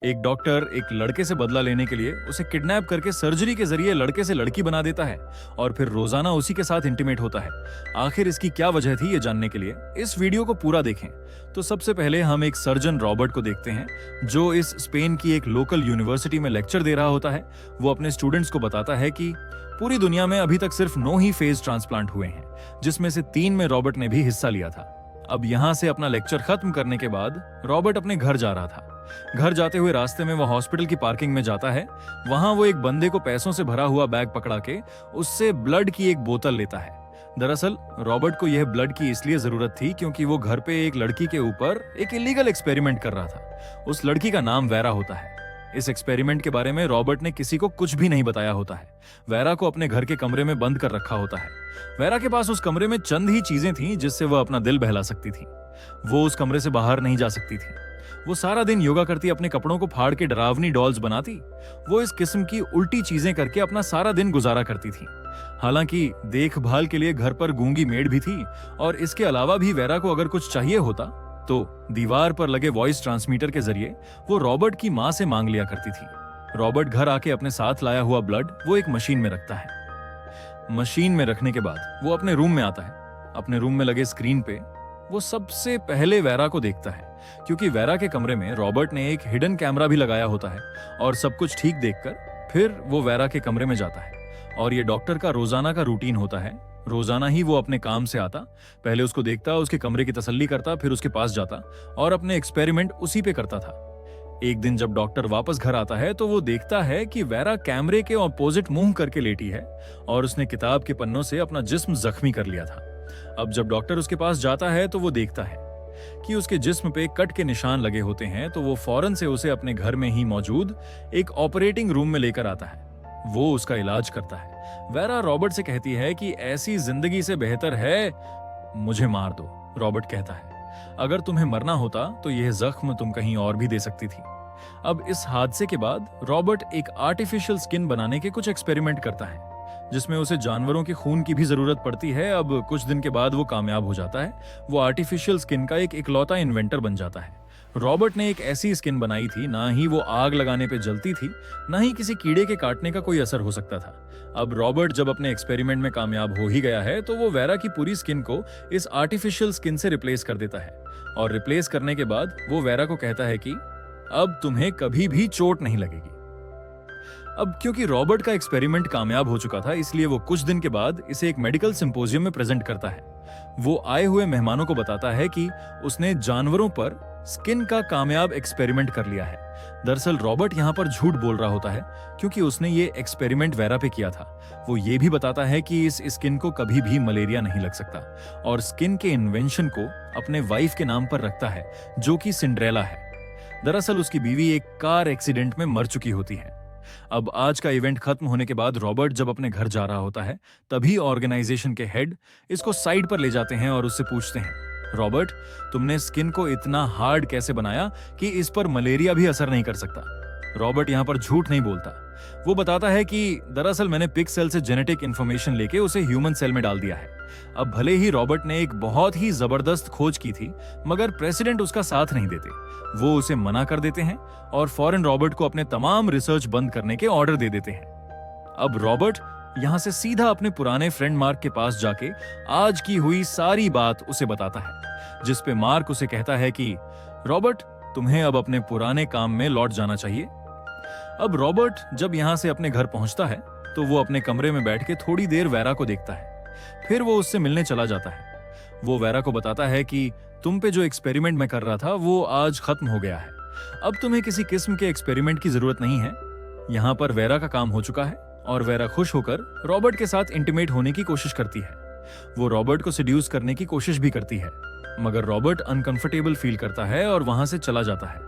एक डॉक्टर एक लड़के से बदला लेने के लिए उसे किडनैप करके सर्जरी के जरिए लड़के से लड़की बना देता है और फिर रोजाना उसी के साथ इंटीमेट होता है। आखिर इसकी क्या वजह थी, ये जानने के लिए इस वीडियो को पूरा देखें। तो सबसे पहले हम एक सर्जन रॉबर्ट को देखते हैं जो इस स्पेन की एक लोकल यूनिवर्सिटी में लेक्चर दे रहा होता है। वो अपने स्टूडेंट्स को बताता है कि पूरी दुनिया में अभी तक सिर्फ 9 ही फेज ट्रांसप्लांट हुए हैं, जिसमें से 3 में रॉबर्ट ने भी हिस्सा लिया था। अब यहाँ से अपना लेक्चर खत्म करने के बाद रॉबर्ट अपने घर जा रहा था। घर जाते हुए रास्ते में वो हॉस्पिटल की पार्किंग में जाता है। वहां वो एक बंदे को पैसों से भरा हुआ बैग पकड़ा के उससे ब्लड की एक बोतल लेता है। दरअसल रॉबर्ट को यह ब्लड की इसलिए जरूरत थी क्योंकि वो घर पे एक लड़की के ऊपर एक इलीगल एक्सपेरिमेंट कर रहा था। उस लड़की का नाम वेरा होता है। इस एक्सपेरिमेंट के बारे में रॉबर्ट ने किसी को कुछ भी नहीं बताया होता है। वेरा को अपने घर के कमरे में बंद कर रखा होता है। वेरा के पास उस कमरे में चंद ही चीजें थीं जिससे वह अपना दिल बहला सकती थी। वो उस कमरे से बाहर नहीं जा सकती थी। वो सारा दिन योगा करती, अपने कपड़ों को फाड़ के डरावनी डॉल्स बनाती। वो इस किस्म की उल्टी चीजें करके अपना सारा दिन गुजारा करती थी। हालांकि देखभाल के लिए घर पर गूंगी मेड भी थी और इसके अलावा भी वेरा को अगर कुछ चाहिए होता तो दीवार पर लगे वॉइस ट्रांसमीटर के जरिए वो रॉबर्ट की मां से मांग लिया करती थी। रॉबर्ट घर आके अपने साथ लाया हुआ ब्लड वो एक मशीन में रखता है। मशीन में रखने के बाद वो अपने रूम में आता है। अपने रूम में लगे स्क्रीन पे वो सबसे पहले वेरा को देखता है, क्योंकि वेरा के कमरे में रॉबर्ट ने एक हिडन कैमरा भी लगाया होता है। और सब कुछ ठीक देखकर फिर वो वेरा के कमरे में जाता है। और ये डॉक्टर का रोजाना का रूटीन होता है। रोजाना ही वो अपने काम से आता, पहले उसको देखता, उसके कमरे की तसल्ली करता, फिर उसके पास जाता और अपने एक्सपेरिमेंट उसी पे करता था। एक दिन जब डॉक्टर वापस घर आता है तो वो देखता है कि वेरा कैमरे के ऑपोजिट मुंह करके लेटी है और उसने किताब के पन्नों से अपना जिस्म जख्मी कर लिया था। अब जब डॉक्टर उसके पास जाता है तो वो देखता है कि उसके जिस्म पे कट के निशान लगे होते हैं। तो वो फौरन से उसे अपने घर में ही मौजूद एक ऑपरेटिंग रूम में लेकर आता है। वो उसका इलाज करता है। वेरा रॉबर्ट से कहती है कि ऐसी जिंदगी से बेहतर है मुझे मार दो। रॉबर्ट कहता है अगर तुम्हें मरना होता तो यह जख्म तुम कहीं और भी दे सकती थी। अब इस हादसे के बाद रॉबर्ट एक आर्टिफिशियल स्किन बनाने के कुछ एक्सपेरिमेंट करता है जिसमें उसे जानवरों के खून की भी जरूरत पड़ती है। अब कुछ दिन के बाद वो कामयाब हो जाता है। वो आर्टिफिशियल स्किन का एक इकलौता इन्वेंटर बन जाता है। रॉबर्ट ने एक ऐसी स्किन बनाई थी, ना ही वो आग लगाने पे जलती थी, ना ही किसी कीड़े के काटने का कोई असर हो सकता था। अब रॉबर्ट जब अपने एक्सपेरिमेंट में कामयाब हो ही गया है तो वो वेरा की पूरी स्किन को इस आर्टिफिशियल स्किन से रिप्लेस कर देता है। और रिप्लेस करने के बाद वो वेरा को कहता है कि अब तुम्हें कभी भी चोट नहीं लगेगी। अब क्योंकि रॉबर्ट का एक्सपेरिमेंट कामयाब हो चुका था, इसलिए वो कुछ दिन के बाद इसे एक मेडिकल सिंपोजियम में प्रेजेंट करता है। वो आए हुए मेहमानों को बताता है कि उसने जानवरों पर स्किन का कामयाब एक्सपेरिमेंट कर लिया है। दरअसल रॉबर्ट यहाँ पर झूठ बोल रहा होता है क्योंकि उसने ये एक्सपेरिमेंट वेरा पे किया था। वो ये भी बताता है कि इस स्किन को कभी भी मलेरिया नहीं लग सकता और स्किन के इन्वेंशन को अपने वाइफ के नाम पर रखता है जो कि सिंड्रेला है। दरअसल उसकी बीवी एक कार एक्सीडेंट में मर चुकी होती है। अब आज का इवेंट खत्म होने के बाद रॉबर्ट जब अपने घर जा रहा होता है तभी ऑर्गेनाइजेशन के हेड इसको साइड पर ले जाते हैं और उससे पूछते हैं रॉबर्ट, तुमने स्किन को इतना हार्ड कैसे बनाया कि इस पर मलेरिया भी असर नहीं कर सकता। रॉबर्ट यहाँ पर झूठ नहीं बोलता। वो बताता है कि दरअसल मैंने पिग सेल से जेनेटिक इंफॉर्मेशन लेके उसे ह्यूमन सेल में डाल दिया है। अब भले ही रॉबर्ट ने एक बहुत ही जबरदस्त खोज की थी, मगर प्रेसिडेंट उसका साथ नहीं देते। वो उसे मना कर देते हैं और फौरन रॉबर्ट को अपने तमाम रिसर्च बंद करने के ऑर्डर दे देते हैं। अब रॉबर्ट यहाँ से सीधा अपने पुराने फ्रेंड मार्क के पास जाके आज की हुई सारी बात उसे बताता है, जिस पे मार्क उसे कहता है कि रॉबर्ट, तुम्हें अब अपने पुराने काम में लौट जाना चाहिए। अब रॉबर्ट जब यहाँ से अपने घर पहुंचता है तो वो अपने कमरे में बैठ के थोड़ी देर वेरा को देखता है। फिर वो उससे मिलने चला जाता है। वो वेरा को बताता है कि तुम पे जो एक्सपेरिमेंट मैं कर रहा था वो आज खत्म हो गया है। अब तुम्हें किसी किस्म के एक्सपेरिमेंट की जरूरत नहीं है। यहाँ पर वेरा का काम हो चुका है और वेरा खुश होकर रॉबर्ट के साथ इंटीमेट होने की कोशिश करती है। वो रॉबर्ट को सेड्यूस करने की कोशिश भी करती है, मगर रॉबर्ट अनकंफर्टेबल फील करता है और वहां से चला जाता है।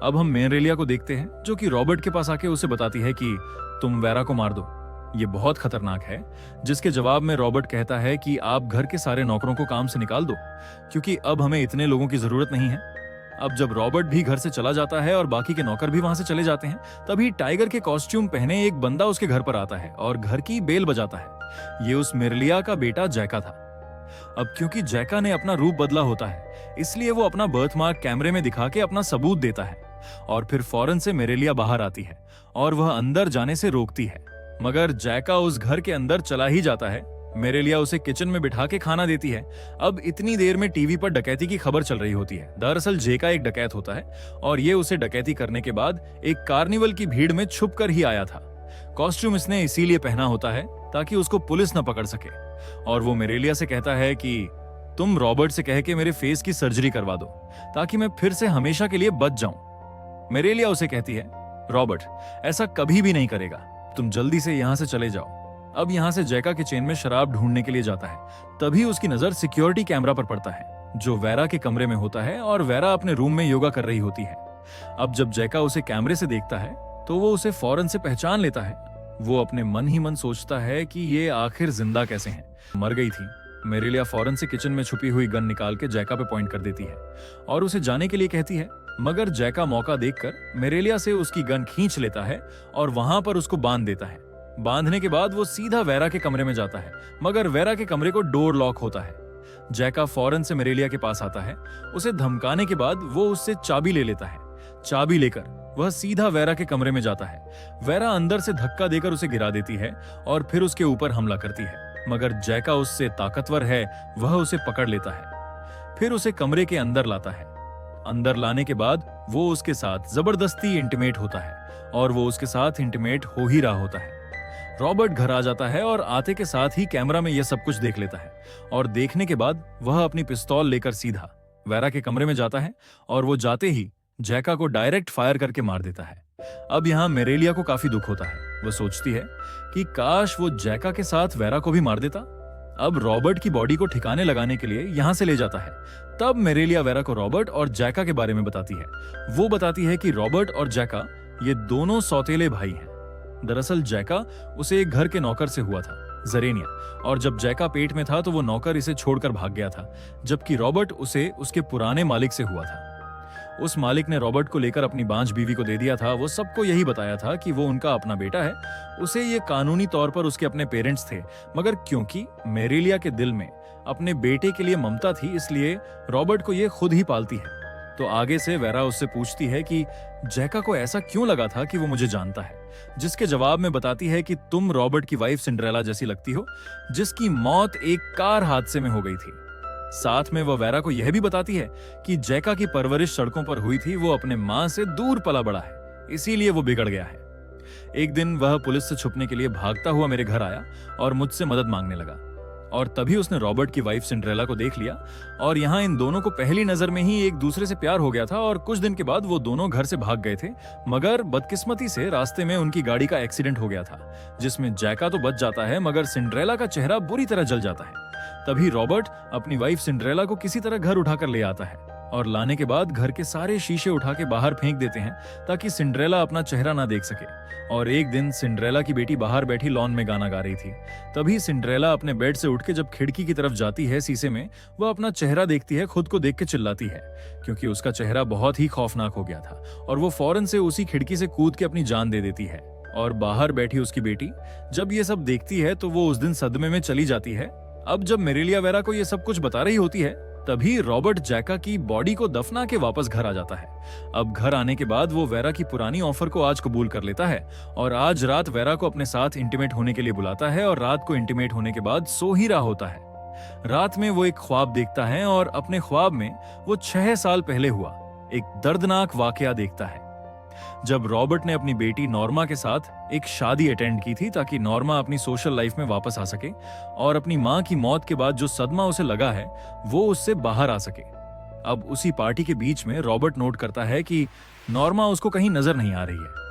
अब हम मेनरेलिया को देखते हैं जो कि रॉबर्ट के पास आके उसे बताती है कि तुम वेरा को मार दो, ये बहुत खतरनाक है। जिसके जवाब में रॉबर्ट कहता है कि आप घर के सारे नौकरों को काम से निकाल दो क्योंकि अब हमें इतने लोगों की जरूरत नहीं है। अब जब रॉबर्ट भी घर से चला जाता है और बाकी के नौकर भी वहां से चले जाते हैं, तभी टाइगर के कॉस्ट्यूम पहने एक बंदा उसके घर पर आता है और घर की बेल बजाता है। ये उस मेरलिया का बेटा जैका था। अब क्योंकि जैका ने अपना रूप बदला होता है, इसलिए वो अपना बर्थमार्क कैमरे में दिखा के अपना सबूत देता है। और फिर फौरन से मेरेलिया बाहर आती है और वह अंदर जाने से रोकती है, मगर जैका उस घर के अंदर चला ही जाता है। मेरेलिया उसे किचन में बिठा के खाना देती है। अब इतनी देर में टीवी पर डकैती की खबर चल रही होती है। दरअसल जैका एक डकैत होता है और ये उसे डकैती करने के बाद एक कार्निवल की भीड़ में छुप कर ही आया था। कॉस्ट्यूम इसने इसीलिए पहना होता है ताकि उसको पुलिस न पकड़ सके। और वो मेरेलिया से कहता है कि तुम रॉबर्ट से कह के मेरे फेस की सर्जरी करवा दो ताकि मैं फिर से हमेशा के लिए बच जाऊं। मेरेलिया उसे कहती है, रॉबर्ट ऐसा कभी भी नहीं करेगा, तुम जल्दी से यहां से चले जाओ। अब यहां से जैका के चेन में शराब ढूंढने के लिए जाता है। तभी उसकी नजर सिक्योरिटी कैमरा पर पड़ता है जो वेरा के कमरे में होता है और वेरा अपने रूम में योगा कर रही होती है। अब जब जैका उसे कैमरे से देखता है तो वो उसे फौरन से पहचान लेता है। वो अपने मन ही मन सोचता है कि ये आखिर जिंदा कैसे हैं, मर गई थी। मेरेलिया फौरन से किचन में छुपी हुई गन निकाल के जैका पे पॉइंट कर देती है और उसे जाने के लिए कहती है, मगर जैका मौका देखकर मेरेलिया से उसकी गन खींच लेता है और वहां पर उसको बांध देता है। बांधने के बाद वो सीधा वेरा के कमरे में जाता है, मगर वेरा के कमरे को डोर लॉक होता है। जैका फौरन से मेरेलिया के पास आता है। उसे धमकाने के बाद वो उससे चाबी ले लेता है। चाबी लेकर वह सीधा वेरा के कमरे में जाता है। वेरा अंदर से धक्का देकर उसे गिरा देती है और फिर उसके ऊपर हमला करती है, मगर जैका उससे ताकतवर है, वह उसे पकड़ लेता है। फिर उसे कमरे के अंदर लाता है। अंदर लाने के बाद वो उसके साथ जबरदस्ती इंटीमेट होता है और वो उसके साथ इंटीमेट हो ही रहा होता है। रॉबर्ट घर आ जाता है और आते के साथ ही कैमरा में यह सब कुछ देख लेता है और देखने के बाद वह अपनी पिस्तौल लेकर सीधा वेरा के कमरे में जाता है और वो जाते ही जैका को डायरेक्ट फायर करके मार देता है। अब यहाँ मेरेलिया को काफी दुख होता है। वो सोचती है कि काश वो जैका के साथ वेरा को भी मार देता। अब रॉबर्ट की बॉडी को ठिकाने लगाने के लिए यहाँ से ले जाता है। तब मेरेलिया वेरा को रॉबर्ट और जैका के बारे में बताती है। वो बताती है कि रॉबर्ट और जैका ये दोनों सौतेले भाई हैं। दरअसल जैका उसे एक घर के नौकर से हुआ था, जरेनिया, और जब जैका पेट में था तो वो नौकर इसे छोड़कर भाग गया था, जबकि रॉबर्ट उसे उसके पुराने मालिक से हुआ था। उस मालिक ने रॉबर्ट को लेकर अपनी बांझ बीवी को दे दिया था। वो सबको यही बताया था कि वो उनका अपना बेटा है। उसे ये कानूनी तौर पर उसके अपने पेरेंट्स थे, मगर क्योंकि मेरेलिया के दिल में अपने बेटे के लिए ममता थी, इसलिए रॉबर्ट को ये खुद ही पालती है। तो आगे से वेरा उससे पूछती है कि जैका को ऐसा क्यों लगा था कि वो मुझे जानता है, जिसके जवाब में बताती है कि तुम रॉबर्ट की वाइफ सिंड्रेला जैसी लगती हो, जिसकी मौत एक कार हादसे में हो गई थी। साथ में वह वेरा को यह भी बताती है कि जैका की परवरिश सड़कों पर हुई थी, वो अपने मां से दूर पला बड़ा है, इसीलिए वो बिगड़ गया है। एक दिन वह पुलिस से छुपने के लिए भागता हुआ मेरे घर आया और मुझसे मदद मांगने लगा, और तभी उसने रॉबर्ट की वाइफ सिंड्रेला को देख लिया और यहाँ इन दोनों को पहली नजर में ही एक दूसरे से प्यार हो गया था। और कुछ दिन के बाद वो दोनों घर से भाग गए थे, मगर बदकिस्मती से रास्ते में उनकी गाड़ी का एक्सीडेंट हो गया था, जिसमें जैका तो बच जाता है मगर सिंड्रेला का चेहरा बुरी तरह जल जाता है। तभी रॉबर्ट अपनी वाइफ सिंड्रेला को किसी तरह घर उठाकर ले आता है और लाने के बाद घर के सारे शीशे उठा के बाहर फेंक देते हैं ताकि सिंड्रेला अपना चेहरा ना देख सके। और एक दिन सिंड्रेला की बेटी बाहर बैठी लॉन में गाना गा रही थी। तभी सिंड्रेला अपने बेड से उठ के जब खिड़की की तरफ जाती है शीशे में, वह अपना चेहरा देखती है, खुद को देख के चिल्लाती है क्योंकि उसका चेहरा बहुत ही खौफनाक हो गया था। और वो फौरन से उसी खिड़की से कूद के अपनी जान दे देती है। और बाहर बैठी उसकी बेटी जब ये सब देखती है तो वो उस दिन सदमे में चली जाती है। अब जब मेरेलिया वेरा को ये सब कुछ बता रही होती है, तभी रॉबर्ट जैका की बॉडी को दफना के वापस घर आ जाता है। अब घर आने के बाद वो वेरा की पुरानी ऑफर को आज कबूल कर लेता है और आज रात वेरा को अपने साथ इंटीमेट होने के लिए बुलाता है और रात को इंटीमेट होने के बाद सो ही रहा होता है। रात में वो एक ख्वाब देखता है और अपने ख्वाब में वो 6 साल पहले हुआ एक दर्दनाक वाकया देखता है, जब रॉबर्ट ने अपनी बेटी नॉर्मा के साथ एक शादी अटेंड की थी ताकि नॉर्मा अपनी सोशल लाइफ में वापस आ सके और अपनी मां की मौत के बाद जो सदमा उसे लगा है वो उससे बाहर आ सके। अब उसी पार्टी के बीच में रॉबर्ट नोट करता है कि नॉर्मा उसको कहीं नजर नहीं आ रही है।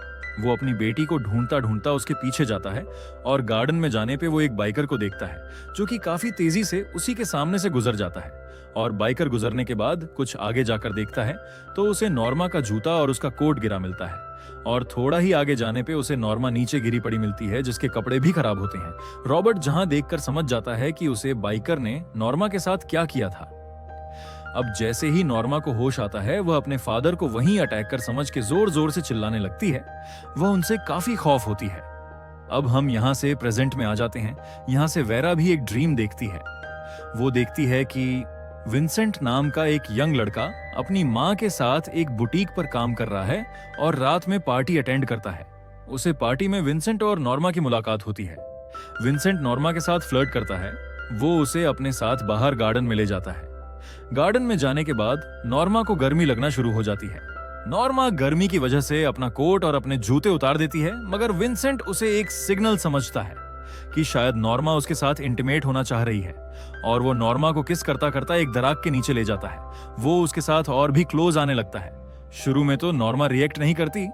वो अपनी बेटी को ढूंढता ढूंढता उसके पीछे जाता है और गार्डन में जाने पे वो एक बाइकर को देखता है जो कि काफी तेजी से उसी के सामने से गुजर जाता है। और बाइकर गुजरने के बाद कुछ आगे जाकर देखता है तो उसे नॉर्मा का जूता और उसका कोट गिरा मिलता है और थोड़ा ही आगे जाने पे उसे नॉर्मा नीचे गिरी पड़ी मिलती है जिसके कपड़े भी खराब होते हैं। रॉबर्ट जहां देखकर समझ जाता है कि उसे बाइकर ने नॉर्मा के साथ क्या किया था। अब जैसे ही नॉर्मा को होश आता है वह अपने फादर को वहीं अटैक कर समझ के जोर जोर से चिल्लाने लगती है। वह उनसे काफी खौफ होती है। अब हम यहाँ से प्रेजेंट में आ जाते हैं। यहाँ से वेरा भी एक ड्रीम देखती है। वो देखती है कि विंसेंट नाम का एक यंग लड़का अपनी माँ के साथ एक बुटीक पर काम कर रहा है और रात में पार्टी अटेंड करता है। उसे पार्टी में विंसेंट और नॉर्मा की मुलाकात होती है। विंसेंट नॉर्मा के साथ फ्लर्ट करता है। वो उसे अपने साथ बाहर गार्डन में ले जाता है। गार्डन में जाने के बाद नॉर्मा को गर्मी लगना शुरू हो जाती है। नॉर्मा गर्मी की वजह से अपना कोट और अपने जूते उतार देती है, मगर विंसेंट उसे एक सिग्नल समझता है कि शायद नॉर्मा उसके साथ इंटीमेट होना चाह रही है और वो नॉर्मा को किस करता करता एक दरार के नीचे ले जाता है। वो उसके साथ और भी क्लोज आने लगता है। शुरू में तो नॉर्मा रिएक्ट नहीं करती,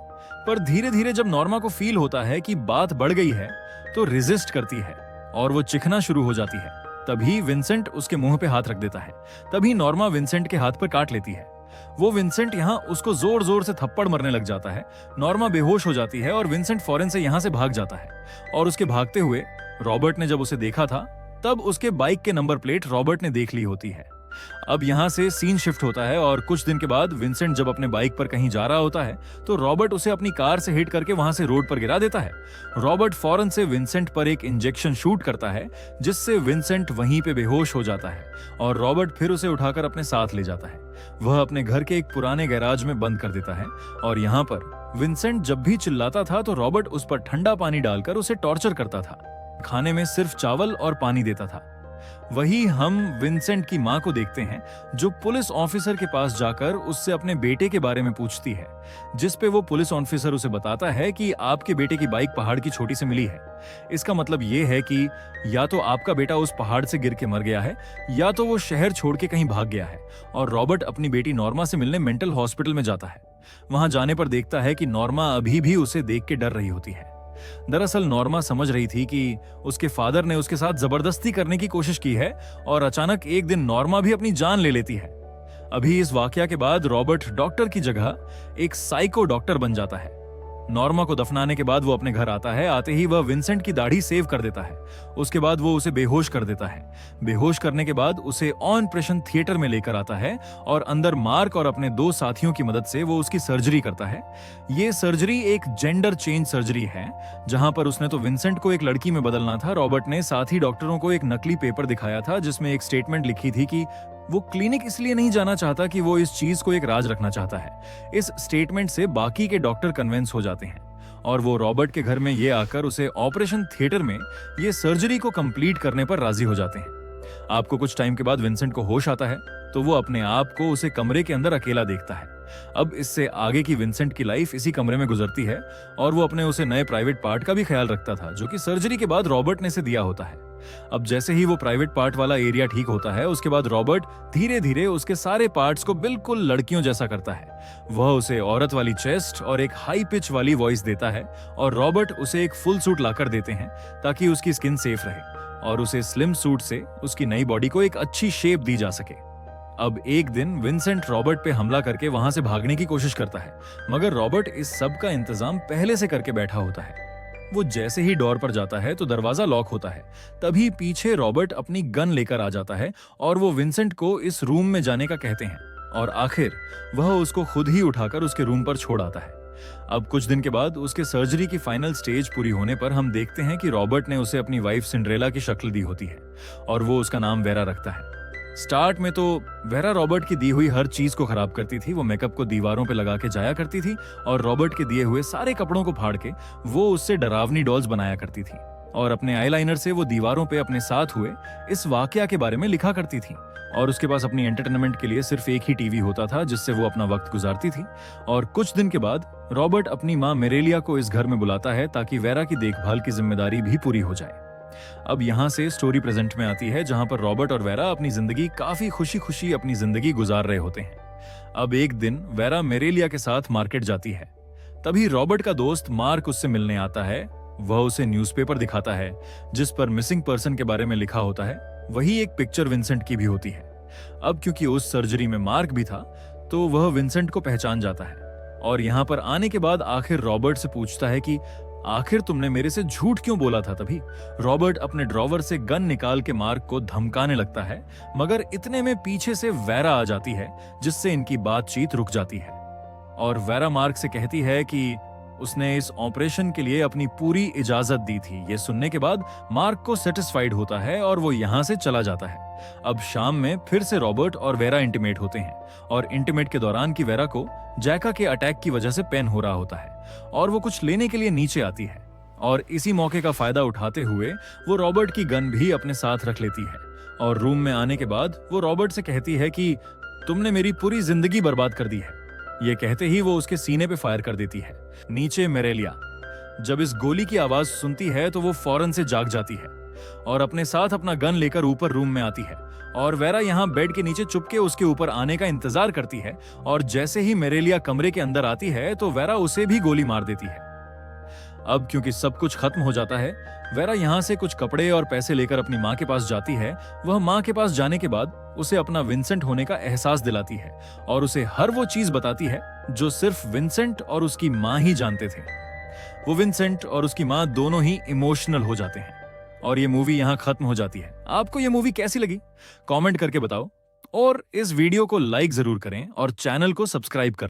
पर धीरे धीरे जब नॉर्मा को फील होता है कि बात बढ़ गई है तो रेजिस्ट करती है और वो चिखना शुरू हो जाती है। तभी विंसेंट उसके मुंह पे हाथ रख देता है। तभी नॉर्मा विंसेंट के हाथ पर काट लेती है। वो विंसेंट यहाँ उसको जोर जोर से थप्पड़ मरने लग जाता है। नॉर्मा बेहोश हो जाती है और विंसेंट फौरन से यहाँ से भाग जाता है। और उसके भागते हुए रॉबर्ट ने जब उसे देखा था तब उसके बाइक के नंबर प्लेट रॉबर्ट ने देख ली होती है। अब यहाँ से सीन शिफ्ट होता है और कुछ दिन के बाद विंसेंट जब अपने बाइक पर कहीं जा रहा होता है तो रॉबर्ट उसे अपनी कार से हिट करके वहां से रोड पर गिरा देता है। रॉबर्ट फौरन से विंसेंट पर एक इंजेक्शन शूट करता है जिससे विंसेंट वहीं पे बेहोश हो जाता है और रॉबर्ट फिर उसे उठाकर अपने साथ ले जाता है। वह अपने घर के एक पुराने गैराज में बंद कर देता है और यहाँ पर विंसेंट जब भी चिल्लाता था तो रॉबर्ट उस पर ठंडा पानी डालकर उसे टॉर्चर करता था। खाने में सिर्फ चावल और पानी देता था। वही हम विंसेंट की मां को देखते हैं जो पुलिस ऑफिसर के पास जाकर उससे अपने बेटे के बारे में पूछती है, जिस पे वो पुलिस ऑफिसर उसे बताता है कि आपके बेटे की बाइक पहाड़ की चोटी से मिली है। इसका मतलब ये है कि या तो आपका बेटा उस पहाड़ से गिर के मर गया है या तो वो शहर छोड़ के कहीं भाग गया है। और रॉबर्ट अपनी बेटी नॉर्मा से मिलने मेंटल हॉस्पिटल में जाता है। वहां जाने पर देखता है कि नॉर्मा अभी भी उसे देख के डर रही होती है। दरअसल नॉर्मा समझ रही थी कि उसके फादर ने उसके साथ जबरदस्ती करने की कोशिश की है और अचानक एक दिन नॉर्मा भी अपनी जान ले लेती है। अभी इस वाकया के बाद रॉबर्ट डॉक्टर की जगह एक साइको डॉक्टर बन जाता है। नॉर्मा को दफनाने के बाद वो अपने घर आता है। आते ही वह विंसेंट की दाढ़ी सेव कर देता है। उसके बाद वो उसे बेहोश कर देता है। बेहोश करने के बाद उसे ऑन ऑपरेशन थिएटर में लेकर आता है और अंदर मार्क और अपने 2 साथियों की मदद से वो उसकी सर्जरी करता है। ये सर्जरी एक जेंडर चेंज सर्जरी है, जहां पर उसने तो विंसेंट को एक लड़की में बदलना था। रॉबर्ट ने साथ ही डॉक्टरों को एक नकली पेपर दिखाया था जिसमें एक स्टेटमेंट लिखी थी कि वो क्लिनिक इसलिए नहीं जाना चाहता कि वो इस चीज को एक राज रखना चाहता है। इस स्टेटमेंट से बाकी के डॉक्टर कन्विंस हो जाते हैं और वो रॉबर्ट के घर में ये आकर उसे ऑपरेशन थिएटर में ये सर्जरी को कंप्लीट करने पर राजी हो जाते हैं। आपको कुछ टाइम के बाद विंसेंट को होश आता है तो वो अपने आप को उसे कमरे के अंदर अकेला देखता है। अब इससे आगे की विंसेंट की लाइफ इसी कमरे में गुजरती है और वो अपने उसे नए प्राइवेट पार्ट का भी ख्याल रखता था जो कि सर्जरी के बाद रॉबर्ट ने इसे दिया होता है। अब जैसे ही वो प्राइवेट पार्ट वाला एरिया ठीक होता है उसके बाद रॉबर्ट धीरे धीरे उसके सारे पार्ट्स को बिल्कुल लड़कियों जैसा करता है। वह उसे औरत वाली चेस्ट और एक हाई पिच वाली वॉइस देता है और रॉबर्ट उसे एक फुल सूट लाकर देते हैं ताकि उसकी स्किन सेफ रहे और उसे स्लिम सूट से उसकी नई बॉडी को एक अच्छी शेप दी जा सके। अब एक दिन विंसेंट रॉबर्ट पे हमला करके वहां से भागने की कोशिश करता है, मगर रॉबर्ट इस सब का इंतजाम पहले से करके बैठा होता है। वो जैसे ही डोर पर जाता है तो दरवाजा लॉक होता है। तभी पीछे रॉबर्ट अपनी गन लेकर आ जाता है और वो विंसेंट को इस रूम में जाने का कहते हैं और आखिर वह उसको खुद ही उठाकर उसके रूम पर छोड़ आता है। अब कुछ दिन के बाद उसके सर्जरी की फाइनल स्टेज पूरी होने पर हम देखते हैं कि रॉबर्ट ने उसे अपनी वाइफ सिंड्रेला की शक्ल दी होती है और वो उसका नाम वेरा रखता है। स्टार्ट में तो वेरा रॉबर्ट की दी हुई हर चीज को खराब करती थी। वो मेकअप को दीवारों पे लगा के जाया करती थी और रॉबर्ट के दिए हुए सारे कपड़ों को फाड़ के वो उससे डरावनी डॉल्स बनाया करती थी और अपने आईलाइनर से वो दीवारों पे अपने साथ हुए इस वाकया के बारे में लिखा करती थी। और उसके पास अपनी एंटरटेनमेंट के लिए सिर्फ एक ही टीवी होता था जिससे वो अपना वक्त गुजारती थी। और कुछ दिन के बाद रॉबर्ट अपनी माँ मेरेलिया को इस घर में बुलाता है ताकि वेरा की देखभाल की जिम्मेदारी भी पूरी हो जाए। अब यहाँ से स्टोरी प्रेजेंट में आती है जहां पर रॉबर्ट और वेरा अपनी जिंदगी काफी खुशी खुशी अपनी जिंदगी गुजार रहे होते हैं। अब एक दिन वेरा मेरेलिया के साथ मार्केट जाती है। तभी रॉबर्ट का दोस्त मार्क उससे मिलने आता है। वह उसे न्यूज़पेपर दिखाता है जिस पर मिसिंग पर्सन के बारे में लिखा होता है। वही एक पिक्चर विंसेंट की भी होती है। अब क्योंकि उस सर्जरी में मार्क भी था तो वह विंसेंट को पहचान जाता है और यहाँ पर आने के बाद आखिर रॉबर्ट से पूछता है कि आखिर तुमने मेरे से झूठ क्यों बोला था। तभी रॉबर्ट अपने ड्रॉवर से गन निकाल के मार्क को धमकाने लगता है, मगर इतने में पीछे से वेरा आ जाती है जिससे इनकी बातचीत रुक जाती है और वेरा मार्क से कहती है कि उसने इस ऑपरेशन के लिए अपनी पूरी इजाजत दी थी। ये सुनने के बाद मार्क को सेटिस्फाइड होता है और वो यहाँ से चला जाता है। अब शाम में फिर से रॉबर्ट और वेरा इंटीमेट होते हैं और इंटीमेट के दौरान की वेरा को जैका के अटैक की वजह से पेन हो रहा होता है और वो कुछ लेने के लिए नीचे आती है और इसी मौके का फायदा उठाते हुए वो रॉबर्ट की गन भी अपने साथ रख लेती है और रूम में आने के बाद वो रॉबर्ट से कहती है कि तुमने मेरी पूरी जिंदगी बर्बाद कर दी है। ये कहते ही वो उसके सीने पे फायर कर देती है। नीचे मेरेलिया जब इस गोली की आवाज सुनती है तो वो फौरन से जाग जाती है और अपने साथ अपना गन लेकर ऊपर रूम में आती है और वेरा यहाँ बेड के नीचे चुपके उसके ऊपर आने का इंतजार करती है और जैसे ही मेरेलिया कमरे के अंदर आती है तो वेरा उसे भी गोली मार देती है। अब क्योंकि सब कुछ खत्म हो जाता है, वेरा यहाँ से कुछ कपड़े और पैसे लेकर अपनी माँ के पास जाती है। वह माँ के पास जाने के बाद उसे अपना विंसेंट होने का एहसास दिलाती है और उसे हर वो चीज बताती है जो सिर्फ विंसेंट और उसकी माँ ही जानते थे। वो विंसेंट और उसकी माँ दोनों ही इमोशनल हो जाते हैं और ये मूवी यहाँ खत्म हो जाती है। आपको ये मूवी कैसी लगी कमेंट करके बताओ और इस वीडियो को लाइक जरूर करें और चैनल को सब्सक्राइब करें।